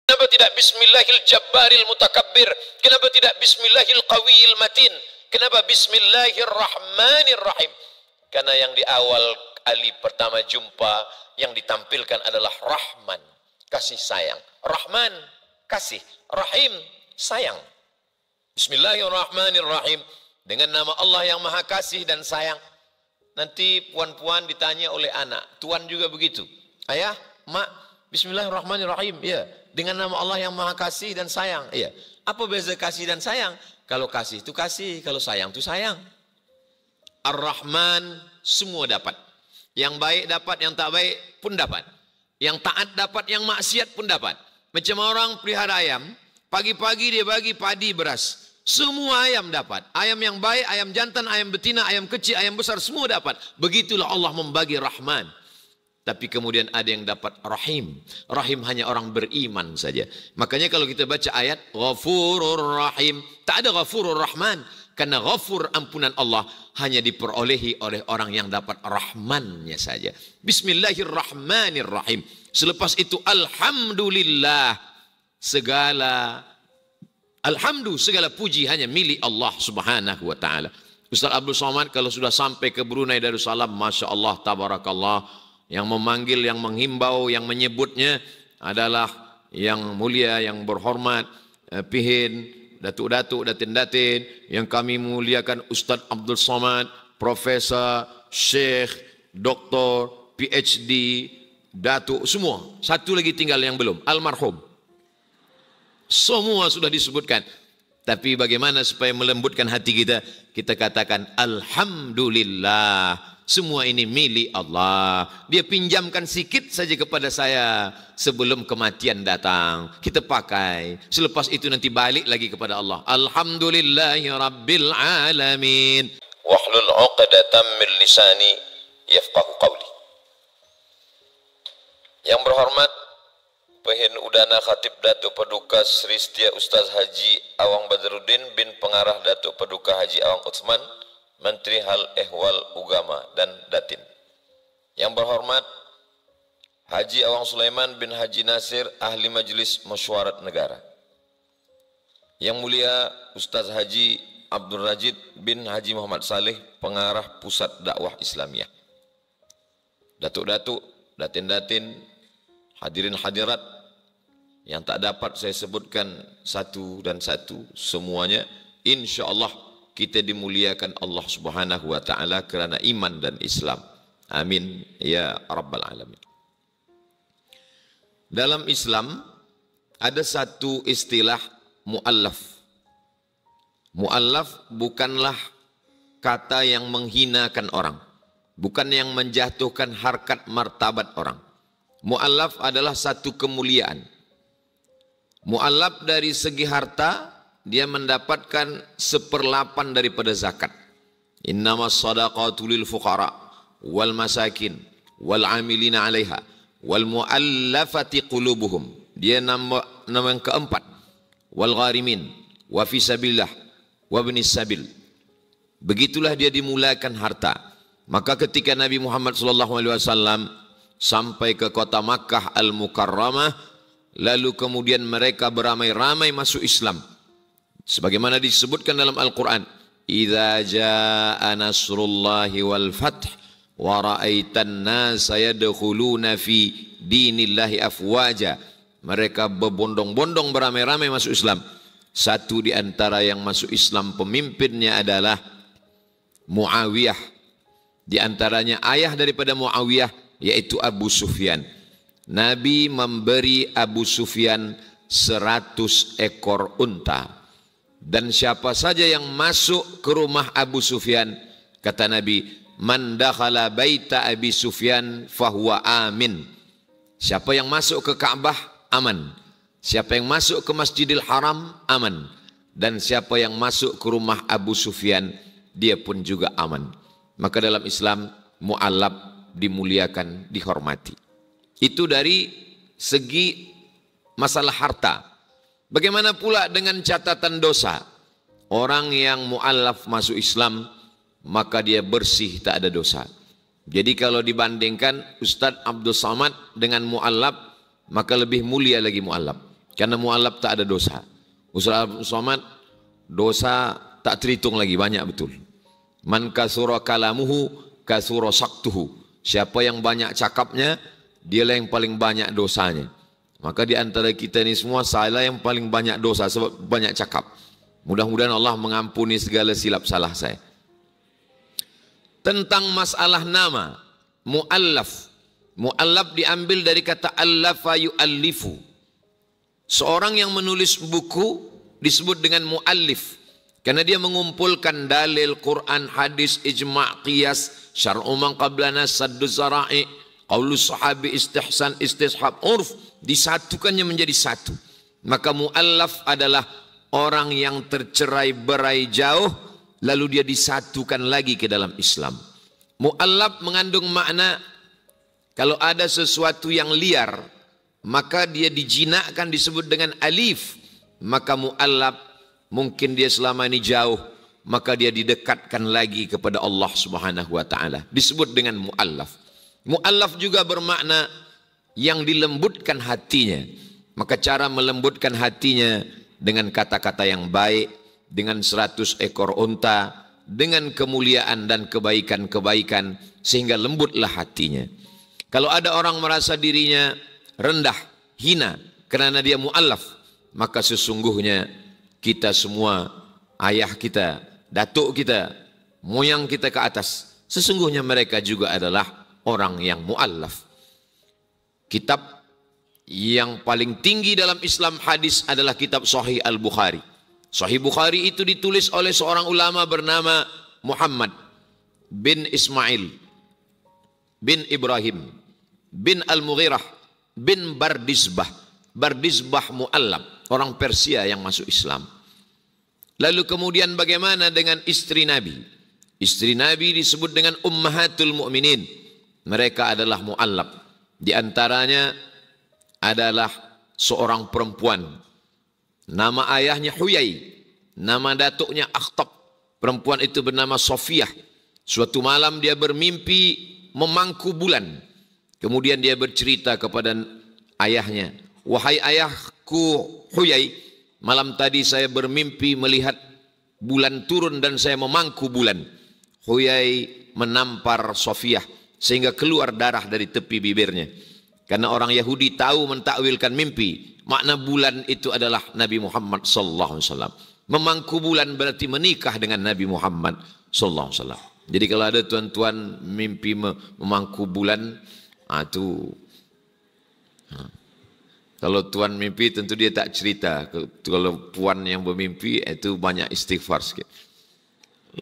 Kenapa tidak Bismillahil Jabbaril Mutakabbir? Kenapa tidak Bismillahil Qawiyil Matin? Kenapa Bismillahirrahmanirrahim? Karena yang di awal kali pertama jumpa yang ditampilkan adalah Rahman, kasih sayang. Rahman, kasih. Rahim, sayang. Bismillahirrahmanirrahim. Dengan nama Allah yang maha kasih dan sayang. Nanti puan-puan ditanya oleh anak. Tuan juga begitu. Ayah, mak, Bismillahirrahmanirrahim. Ya, dengan nama Allah yang maha kasih dan sayang. Ya. Apa beza kasih dan sayang? Kalau kasih itu kasih, kalau sayang itu sayang. Ar-Rahman, semua dapat. Yang baik dapat, yang tak baik pun dapat. Yang taat dapat, yang maksiat pun dapat. Macam orang pelihara ayam, pagi-pagi dia bagi padi beras. Semua ayam dapat. Ayam yang baik, ayam jantan, ayam betina, ayam kecil, ayam besar, semua dapat. Begitulah Allah membagi Rahman. Tapi kemudian ada yang dapat Rahim. Rahim hanya orang beriman saja. Makanya kalau kita baca ayat Ghafurur Rahim, tak ada Ghafurur Rahman. Karena Ghafur, ampunan Allah, hanya diperolehi oleh orang yang dapat Rahmannya saja. Bismillahirrahmanirrahim. Selepas itu Alhamdulillah. Segala puji hanya milik Allah subhanahu wa ta'ala. Ustaz Abdul Somad kalau sudah sampai ke Brunei Darussalam, Masya Allah, Tabarakallah, yang memanggil, yang menghimbau, yang menyebutnya adalah yang mulia, yang berhormat, Pihin, Datuk-datuk, datin-datin, yang kami muliakan Ustaz Abdul Somad, Profesor, Syekh, Doktor, PhD, Datuk, semua. Satu lagi tinggal yang belum, almarhum. Semua sudah disebutkan. Tapi bagaimana supaya melembutkan hati kita? Kita katakan Alhamdulillah. Semua ini milik Allah. Dia pinjamkan sikit saja kepada saya sebelum kematian datang. Kita pakai. Selepas itu nanti balik lagi kepada Allah. Alhamdulillahi Rabbil Alamin. Wahlul 'uqdatam min lisani yafqahu qawli. Yang berhormat Pehin Udana Khatib Datuk Paduka Sri Setia Ustaz Haji Awang Badruddin bin Pengarah Datuk Paduka Haji Awang Utsman, Menteri Hal Ehwal Ugama dan Datin. Yang berhormat Haji Awang Sulaiman bin Haji Nasir, Ahli Majelis Mesyuarat Negara. Yang mulia Ustaz Haji Abdul Rajid bin Haji Muhammad Saleh, Pengarah Pusat Dakwah Islamiyah. Datuk-datuk, datin-datin, hadirin hadirat, yang tak dapat saya sebutkan satu dan satu, semuanya insya-Allah kita dimuliakan Allah Subhanahu wa taala kerana iman dan Islam. Amin ya rabbal alamin. Dalam Islam ada satu istilah muallaf. Muallaf bukanlah kata yang menghinakan orang, bukan yang menjatuhkan harkat martabat orang. Muallaf adalah satu kemuliaan. Muallaf dari segi harta, dia mendapatkan 1/8 daripada zakat. Innamas sadaqatu lil fuqara wal masakin wal amilina 'alaiha wal muallafati qulubuhum. Dia nama yang keempat. Wal gharimin wa fi sabilillah wa ibnis sabil. Begitulah dia dimulakan harta. Maka ketika Nabi Muhammad SAW sampai ke kota Makkah Al-Mukarramah, lalu kemudian mereka beramai-ramai masuk Islam. Sebagaimana disebutkan dalam Al-Quran, "Idza jaa nasrullahi wal fath wa ra'aitan nasa yadkhuluna fi dinillahi afwaja." Mereka berbondong-bondong beramai-ramai masuk Islam. Satu di antara yang masuk Islam pemimpinnya adalah Muawiyah. Di antaranya ayah daripada Muawiyah yaitu Abu Sufyan. Nabi memberi Abu Sufyan 100 ekor unta. Dan siapa saja yang masuk ke rumah Abu Sufyan, kata Nabi, "Man dakhala baita Abi Sufyan fahuwa amin." Siapa yang masuk ke Ka'bah, aman. Siapa yang masuk ke Masjidil Haram, aman. Dan siapa yang masuk ke rumah Abu Sufyan, dia pun juga aman. Maka dalam Islam, mu'allab dimuliakan, dihormati. Itu dari segi masalah harta. Bagaimana pula dengan catatan dosa? Orang yang mu'allaf masuk Islam, maka dia bersih, tak ada dosa. Jadi kalau dibandingkan Ustaz Abdul Somad dengan mu'allaf, maka lebih mulia lagi mu'allaf. Karena mu'allaf tak ada dosa. Ustaz Somad, dosa tak terhitung lagi, banyak betul. Man kasura kalamuhu kasura saktuhu. Siapa yang banyak cakapnya, dialah yang paling banyak dosanya. Maka di antara kita ini semua, saya yang paling banyak dosa sebab banyak cakap. Mudah-mudahan Allah mengampuni segala silap salah saya. Tentang masalah nama, mu'allaf. Mu'allaf diambil dari kata allafa yu'allifu. Seorang yang menulis buku disebut dengan mu'allif. Karena dia mengumpulkan dalil, Quran, hadis, ijma', qiyas, syar'u man qablana, saddu zara'i, qaulus sahabi, istihsan, istishab, urf, disatukannya menjadi satu. Maka mu'allaf adalah orang yang tercerai berai jauh, lalu dia disatukan lagi ke dalam Islam. Mu'allaf mengandung makna, kalau ada sesuatu yang liar, maka dia dijinakkan disebut dengan alif. Maka mu'allaf, mungkin dia selama ini jauh, maka dia didekatkan lagi kepada Allah Subhanahu wa ta'ala. Disebut dengan mu'allaf. Mu'allaf juga bermakna yang dilembutkan hatinya. Maka cara melembutkan hatinya dengan kata-kata yang baik, dengan 100 ekor unta, dengan kemuliaan dan kebaikan-kebaikan, sehingga lembutlah hatinya. Kalau ada orang merasa dirinya rendah, hina, karena dia mu'allaf, maka sesungguhnya kita semua, ayah kita, datuk kita, moyang kita ke atas, sesungguhnya mereka juga adalah orang yang mu'allaf. Kitab yang paling tinggi dalam Islam hadis adalah kitab Sahih Al-Bukhari. Sahih Bukhari itu ditulis oleh seorang ulama bernama Muhammad bin Ismail bin Ibrahim bin Al-Mughirah bin Bardizbah. Bardizbah mu'allaf, orang Persia yang masuk Islam. Lalu kemudian bagaimana dengan istri Nabi? Istri Nabi disebut dengan Ummahatul Mu'minin. Mereka adalah mu'allaf. Di antaranya adalah seorang perempuan. Nama ayahnya Huyai, nama datuknya Akhtab. Perempuan itu bernama Sofiyah. Suatu malam dia bermimpi memangku bulan. Kemudian dia bercerita kepada ayahnya, wahai ayahku Huyai, malam tadi saya bermimpi melihat bulan turun dan saya memangku bulan. Huyai menampar Sofiyah sehingga keluar darah dari tepi bibirnya. Karena orang Yahudi tahu mentakwilkan mimpi. Makna bulan itu adalah Nabi Muhammad sallallahu alaihi wasallam. Memangku bulan berarti menikah dengan Nabi Muhammad sallallahu alaihi wasallam. Jadi kalau ada tuan-tuan mimpi memangku bulan, itu kalau tuan mimpi tentu dia tak cerita. Kalau puan yang bermimpi itu banyak istighfar sikit.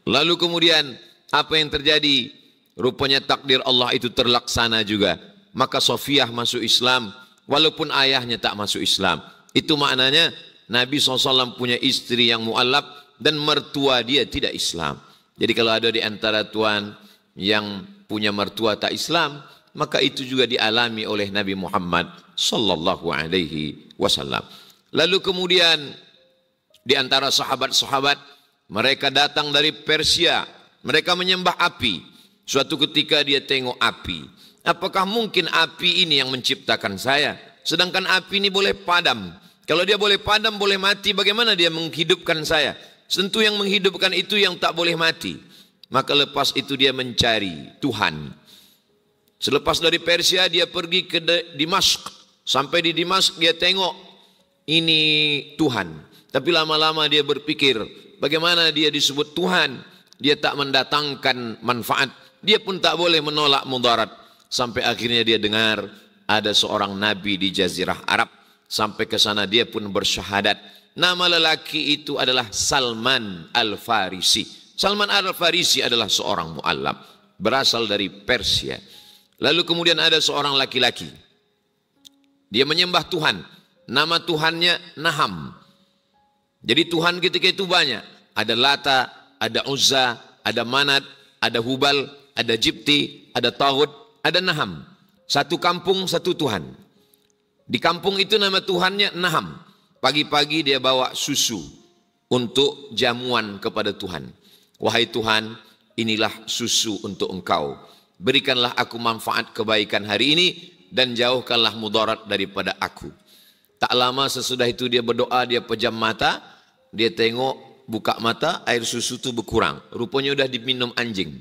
Lalu kemudian apa yang terjadi? Rupanya takdir Allah itu terlaksana juga. Maka Sofiyah masuk Islam walaupun ayahnya tak masuk Islam. Itu maknanya Nabi SAW punya istri yang mu'allaf dan mertua dia tidak Islam. Jadi kalau ada di antara tuan yang punya mertua tak Islam, maka itu juga dialami oleh Nabi Muhammad sallallahu alaihi wasallam. Lalu kemudian di antara sahabat-sahabat, mereka datang dari Persia, mereka menyembah api. Suatu ketika dia tengok api. Apakah mungkin api ini yang menciptakan saya? Sedangkan api ini boleh padam. Kalau dia boleh padam, boleh mati, bagaimana dia menghidupkan saya? Tentu yang menghidupkan itu yang tak boleh mati. Maka lepas itu dia mencari Tuhan. Selepas dari Persia dia pergi ke Dimashq. Sampai di Dimashq dia tengok ini Tuhan. Tapi lama-lama dia berpikir bagaimana dia disebut Tuhan. Dia tak mendatangkan manfaat. Dia pun tak boleh menolak mudarat. Sampai akhirnya dia dengar ada seorang nabi di Jazirah Arab. Sampai ke sana dia pun bersyahadat. Nama lelaki itu adalah Salman Al-Farisi. Salman Al-Farisi adalah seorang mu'allaf. Berasal dari Persia. Lalu kemudian ada seorang laki-laki. Dia menyembah Tuhan. Nama Tuhannya Naham. Jadi Tuhan ketika itu banyak. Ada Lata, ada Uzza, ada Manat, ada Hubal, ada Jibti, ada Taghut, ada Naham. Satu kampung, satu Tuhan. Di kampung itu nama Tuhannya Naham. Pagi-pagi dia bawa susu untuk jamuan kepada Tuhan. Wahai Tuhan, inilah susu untuk engkau. Berikanlah aku manfaat kebaikan hari ini dan jauhkanlah mudarat daripada aku. Tak lama sesudah itu dia berdoa, dia pejam mata, dia tengok, buka mata, air susu itu berkurang. Rupanya sudah diminum anjing.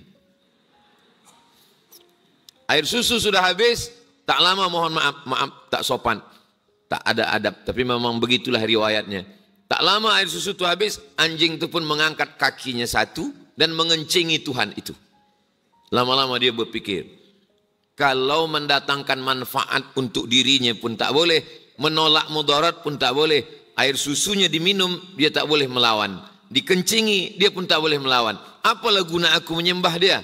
Air susu sudah habis, tak lama, mohon maaf, tak sopan. Tak ada adab, tapi memang begitulah riwayatnya. Tak lama air susu itu habis, anjing itu pun mengangkat kakinya satu dan mengencingi Tuhan itu. Lama-lama dia berpikir, kalau mendatangkan manfaat untuk dirinya pun tak boleh, menolak mudarat pun tak boleh, air susunya diminum, dia tak boleh melawan. Dikencingi, dia pun tak boleh melawan. Apalah guna aku menyembah dia?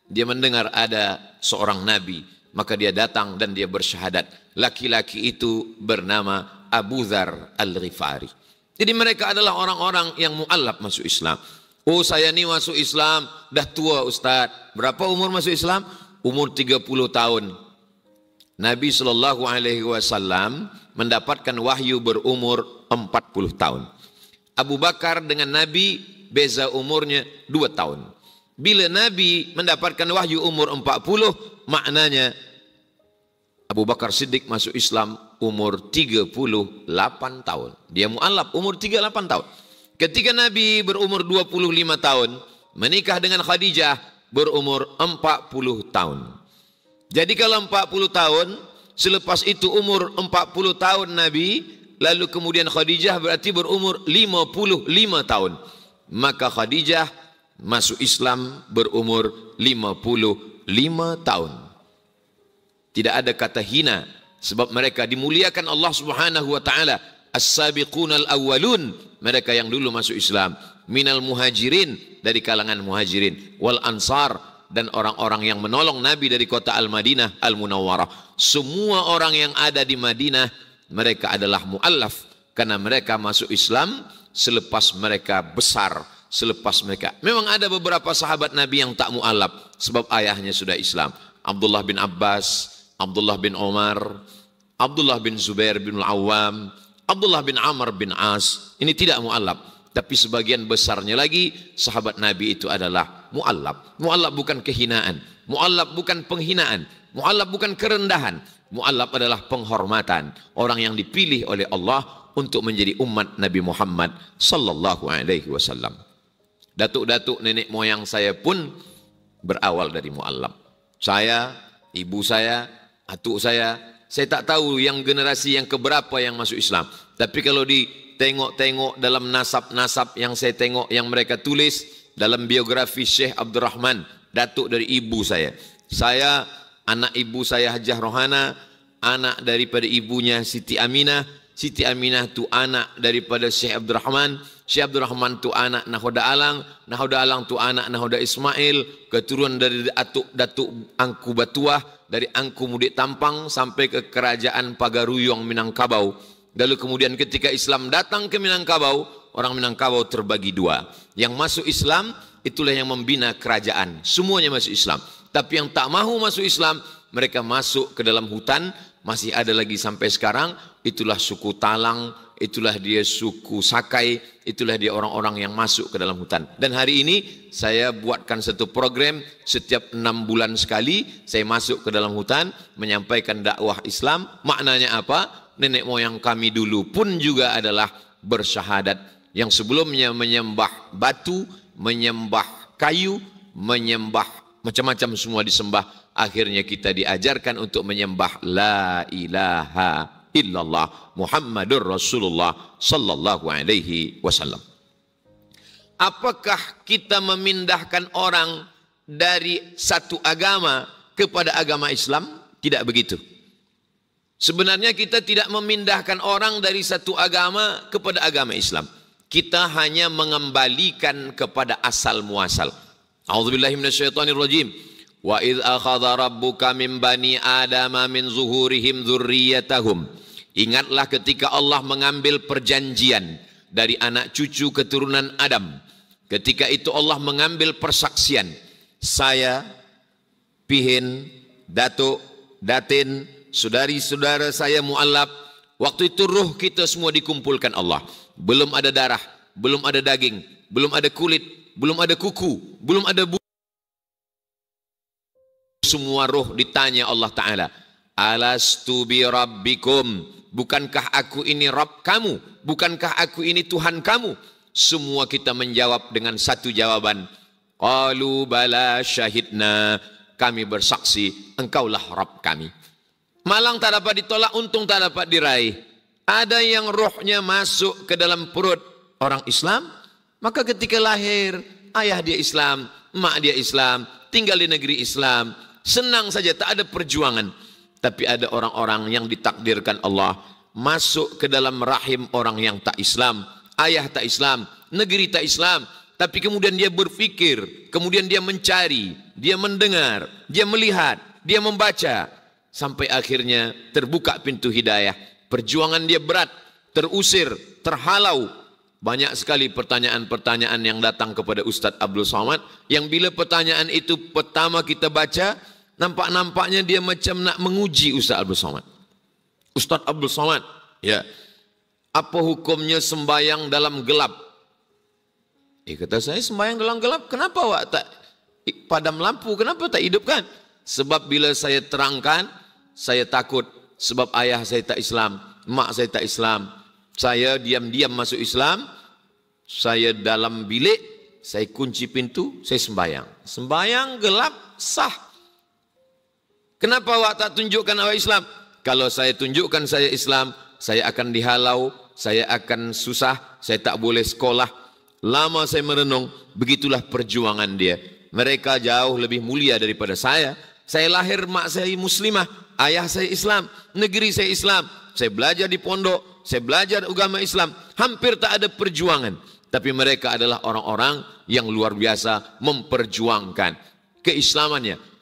Dia mendengar ada seorang nabi, maka dia datang dan dia bersyahadat. Laki-laki itu bernama Abu Dzar Al-Ghifari. Jadi mereka adalah orang-orang yang mu'allaf masuk Islam. Oh, saya ni masuk Islam, dah tua Ustaz. Berapa umur masuk Islam? Umur 30 tahun. Nabi SAW mendapatkan wahyu berumur 40 tahun. Abu Bakar dengan Nabi beza umurnya 2 tahun. Bila Nabi mendapatkan wahyu umur 40, maknanya Abu Bakar Siddiq masuk Islam umur 38 tahun. Dia mu'allaf umur 38 tahun. Ketika Nabi berumur 25 tahun, menikah dengan Khadijah berumur 40 tahun. Jadi kalau 40 tahun, selepas itu umur 40 tahun Nabi, lalu kemudian Khadijah berarti berumur 55 tahun. Maka Khadijah masuk Islam berumur 55 tahun. Tidak ada kata hina, sebab mereka dimuliakan Allah Subhanahu wa taala. As-sabiqunal awwalun, mereka yang dulu masuk Islam, minal muhajirin, dari kalangan muhajirin, wal ansar, dan orang-orang yang menolong Nabi dari kota Al-Madinah Al-Munawwarah. Semua orang yang ada di Madinah, mereka adalah mu'allaf, karena mereka masuk Islam selepas mereka besar, selepas mereka. Memang ada beberapa sahabat Nabi yang tak mu'allaf, sebab ayahnya sudah Islam. Abdullah bin Abbas, Abdullah bin Umar, Abdullah bin Zubair bin Al-Awwam, Abdullah bin Amr bin As, ini tidak mu'allaf. Tapi sebagian besarnya lagi, sahabat Nabi itu adalah mu'allaf. Mu'allaf bukan kehinaan, mu'allaf bukan penghinaan, mu'allaf bukan kerendahan. Mu'allaf adalah penghormatan, orang yang dipilih oleh Allah untuk menjadi umat Nabi Muhammad sallallahu alaihi wasallam. Datuk-datuk nenek moyang saya pun berawal dari mu'allaf. Saya, ibu saya, atuk saya tak tahu yang generasi yang keberapa yang masuk Islam. Tapi kalau ditengok-tengok dalam nasab-nasab yang saya tengok, yang mereka tulis dalam biografi Syekh Abdul Rahman, datuk dari ibu saya. Saya, anak ibu saya Hajah Rohana, anak daripada ibunya Siti Aminah. Siti Aminah tu anak daripada Syekh Abdul Rahman. Syekh Abdul Rahman tu anak Nahoda Alang. Nahoda Alang tu anak Nahoda Ismail. Keturunan dari Datuk Angku Batuah, dari Angku Mudik Tampang sampai ke kerajaan Pagaruyung Minangkabau. Lalu kemudian ketika Islam datang ke Minangkabau, orang Minangkabau terbagi dua. Yang masuk Islam, itulah yang membina kerajaan. Semuanya masuk Islam. Tapi yang tak mahu masuk Islam, mereka masuk ke dalam hutan. Masih ada lagi sampai sekarang. Itulah suku Talang, itulah dia suku Sakai, itulah dia orang-orang yang masuk ke dalam hutan. Dan hari ini saya buatkan satu program, setiap 6 bulan sekali saya masuk ke dalam hutan menyampaikan dakwah Islam. Maknanya apa? Nenek moyang kami dulu pun juga adalah bersyahadat, yang sebelumnya menyembah batu, menyembah kayu, menyembah macam-macam, semua disembah. Akhirnya kita diajarkan untuk menyembah la ilaha illallah Muhammadur Rasulullah sallallahu alaihi wasallam. Apakah kita memindahkan orang dari satu agama kepada agama Islam? Tidak begitu. Sebenarnya kita tidak memindahkan orang dari satu agama kepada agama Islam. Kita hanya mengembalikan kepada asal muasal. A'udzubillahi minasyaitonirrajim. Wa idz akhadha rabbuka min bani adama min zuhurihim dzurriyyatahum. Ingatlah ketika Allah mengambil perjanjian dari anak cucu keturunan Adam. Ketika itu Allah mengambil persaksian. Saya, Pihin, Datuk, Datin, saudari-saudara saya mu'allaf. Waktu itu ruh kita semua dikumpulkan Allah. Belum ada darah, belum ada daging, belum ada kulit, belum ada kuku, belum ada bulu. Semua roh ditanya Allah Ta'ala, alastu bi rabbikum, Bukankah aku ini Rabb kamu? Bukankah aku ini Tuhan kamu? Semua kita menjawab dengan satu jawaban. Qalu bala syahidna. Kami bersaksi, engkaulah Rabb kami. Malang tak dapat ditolak, untung tak dapat diraih. Ada yang rohnya masuk ke dalam perut orang Islam, maka ketika lahir, ayah dia Islam, mak dia Islam, tinggal di negeri Islam, senang saja, tak ada perjuangan. Tapi ada orang-orang yang ditakdirkan Allah masuk ke dalam rahim orang yang tak Islam, ayah tak Islam, negeri tak Islam, tapi kemudian dia berfikir, kemudian dia mencari, dia mendengar, dia melihat, dia membaca, sampai akhirnya terbuka pintu hidayah. Perjuangan dia berat, terusir, terhalau. Banyak sekali pertanyaan-pertanyaan yang datang kepada Ustadz Abdul Somad, yang bila pertanyaan itu pertama kita baca, nampak-nampaknya dia macam nak menguji Ustadz Abdul Somad. Ustadz Abdul Somad, ya, apa hukumnya sembahyang dalam gelap? Kata saya, sembahyang dalam gelap, kenapa awak tak padam lampu, kenapa tak hidupkan? Sebab bila saya terangkan, saya takut, sebab ayah saya tak Islam, mak saya tak Islam, saya diam-diam masuk Islam, saya dalam bilik, saya kunci pintu, saya sembahyang. Sembahyang gelap sah. Kenapa awak tak tunjukkan awak Islam? Kalau saya tunjukkan saya Islam, saya akan dihalau, saya akan susah, saya tak boleh sekolah. Lama saya merenung, begitulah perjuangan dia. Mereka jauh lebih mulia daripada saya. Saya lahir, mak saya muslimah, ayah saya Islam, negeri saya Islam. Saya belajar di pondok, saya belajar agama Islam. Hampir tak ada perjuangan. Tapi mereka adalah orang-orang yang luar biasa memperjuangkan keislamannya.